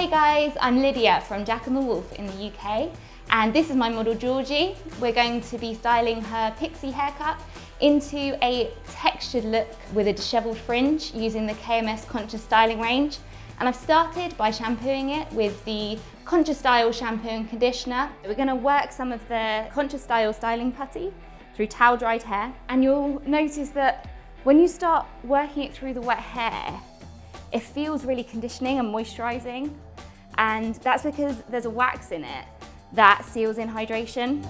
Hey guys, I'm Lydia from KMS Wolfe in the UK, and this is my model Georgie. We're going to be styling her Pixie haircut into a textured look with a dishevelled fringe using the KMS Conscious Styling range. And I've started by shampooing it with the Conscious Style shampoo and conditioner. We're going to work some of the Conscious Style Styling Putty through towel dried hair, and you'll notice that when you start working it through the wet hair, it feels really conditioning and moisturizing, and that's because there's a wax in it that seals in hydration.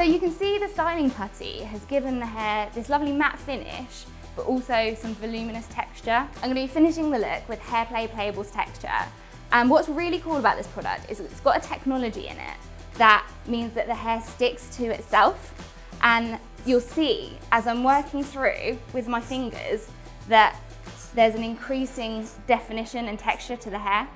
So you can see the styling putty has given the hair this lovely matte finish, but also some voluminous texture. I'm going to be finishing the look with HAIRPLAY Playable Texture. And what's really cool about this product is it's got a technology in it that means that the hair sticks to itself. And you'll see as I'm working through with my fingers that there's an increasing definition and texture to the hair.